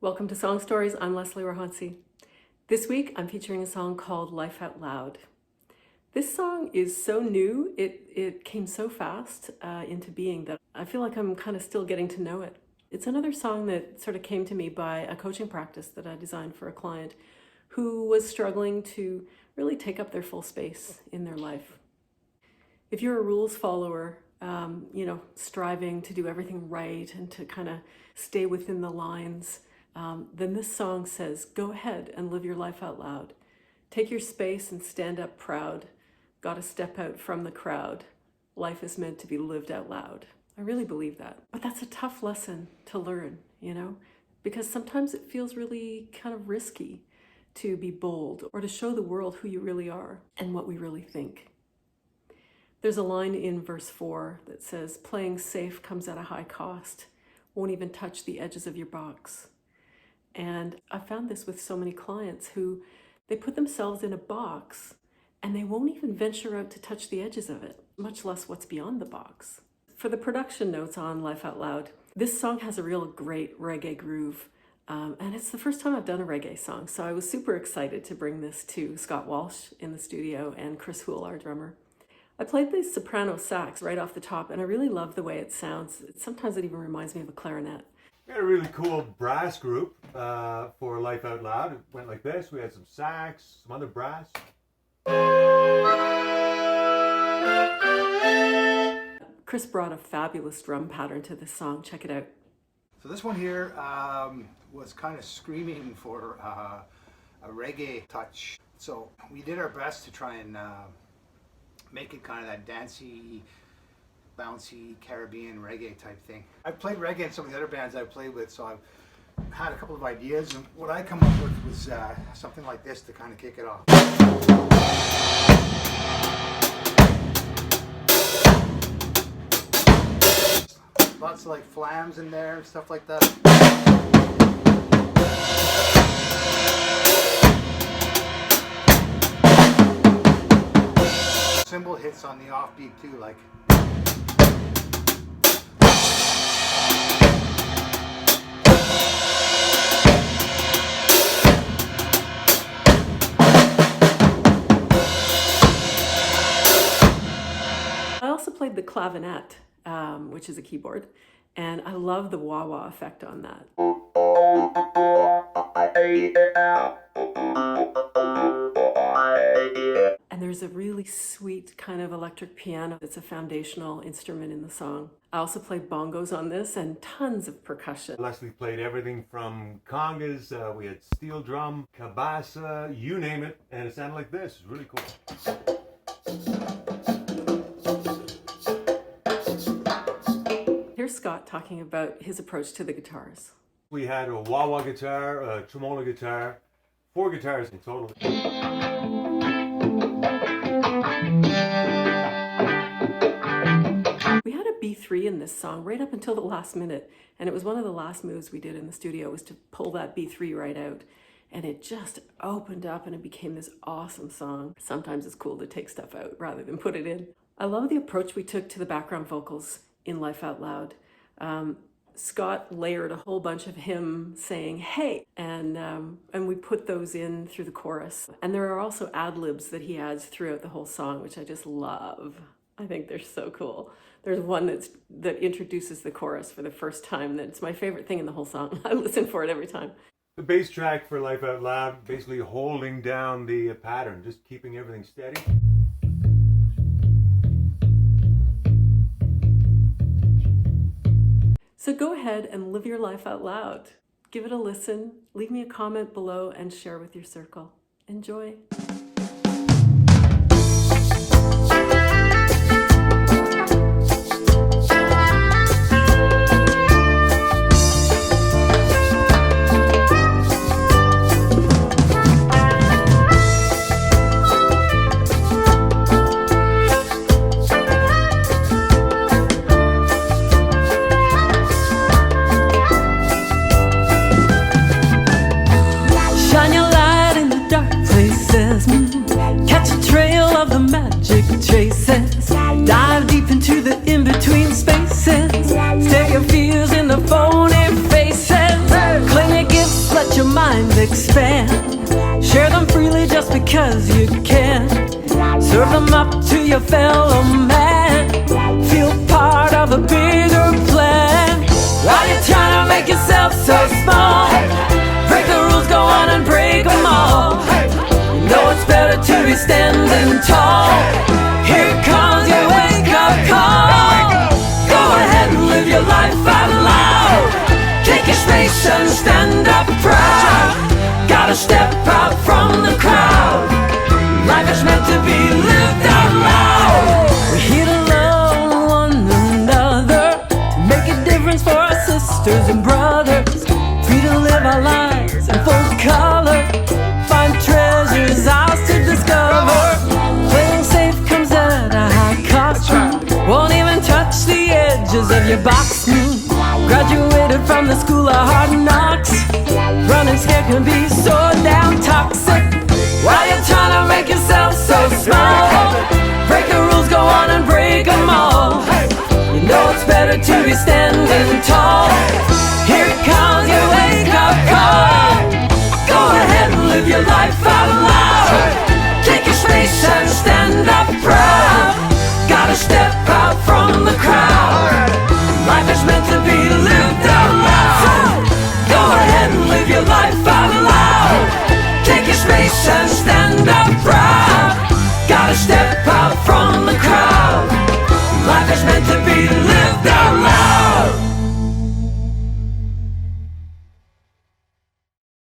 Welcome to Song Stories. I'm Leslie Rohonczy. This week I'm featuring a song called Life Out Loud. This song is so new, it came so fast into being that I feel like I'm kind of still getting to know it. It's another song that sort of came to me by a coaching practice that I designed for a client who was struggling to really take up their full space in their life. If you're a rules follower, striving to do everything right and to kind of stay within the lines, then this song says, go ahead and live your life out loud. Take your space and stand up proud. Gotta step out from the crowd. Life is meant to be lived out loud. I really believe that. But that's a tough lesson to learn, because sometimes it feels really kind of risky to be bold or to show the world who you really are and what we really think. There's a line in verse 4 that says, playing safe comes at a high cost. Won't even touch the edges of your box. And I found this with so many clients who they put themselves in a box and they won't even venture out to touch the edges of it, much less what's beyond the box. For the production notes on Life Out Loud, this song has a real great reggae groove. And it's the first time I've done a reggae song, so I was super excited to bring this to Scott Walsh in the studio and Chris Houle, our drummer. I played the soprano sax right off the top, and I really love the way it sounds. Sometimes it even reminds me of a clarinet. We had a really cool brass group for Life Out Loud. It went like this. We had some sax, some other brass. Chris brought a fabulous drum pattern to this song. Check it out. So this one here was kind of screaming for a reggae touch. So we did our best to try and make it kind of that dancey, bouncy Caribbean reggae type thing. I've played reggae in some of the other bands I've played with, so I've had a couple of ideas, and what I come up with was something like this to kind of kick it off. Lots of like flams in there and stuff like that. Cymbal hits on the offbeat too, like. I also played the clavinet, which is a keyboard, and I love the wah-wah effect on that. And there's a really sweet kind of electric piano. It's a foundational instrument in the song. I also played bongos on this and tons of percussion. Leslie played everything from congas, we had steel drum, cabasa, you name it, and it sounded like this. It's really cool. Here's Scott talking about his approach to the guitars. We had a wah-wah guitar, a tremolo guitar, 4 guitars in total. We had a B3 in this song right up until the last minute, and it was one of the last moves we did in the studio was to pull that B3 right out, and it just opened up and it became this awesome song. Sometimes it's cool to take stuff out rather than put it in. I love the approach we took to the background vocals in Life Out Loud. Scott layered a whole bunch of him saying, hey, and we put those in through the chorus. And there are also ad-libs that he adds throughout the whole song, which I just love. I think they're so cool. There's one that introduces the chorus for the first time. That's my favorite thing in the whole song. I listen for it every time. The bass track for Life Out Loud, basically holding down the pattern, just keeping everything steady. So go ahead and live your life out loud. Give it a listen, leave me a comment below, and share with your circle. Enjoy. expand. Share them freely just because you can. Serve them up to your fellow man. Feel part of a bigger plan. While you're trying to make yourself so small, break the rules, go on and break them all. You know it's better to be standing tall. Here comes your wake-up call. Go ahead and live your life out loud. Take your space and stand up proud. Gotta step out from the crowd. Life is meant to be lived out loud. We're here to love one another, to make a difference for our sisters and brothers. Free to live our lives in full color. Find treasures, ours to discover. Playing safe comes at a high cost. Won't even touch the edges of your box. Graduated from the school of hard knocks. Running scared can be so damn toxic. While you're trying to make yourself so small, break the rules, go on and break them all. You know it's better to be standing tall. Here it comes.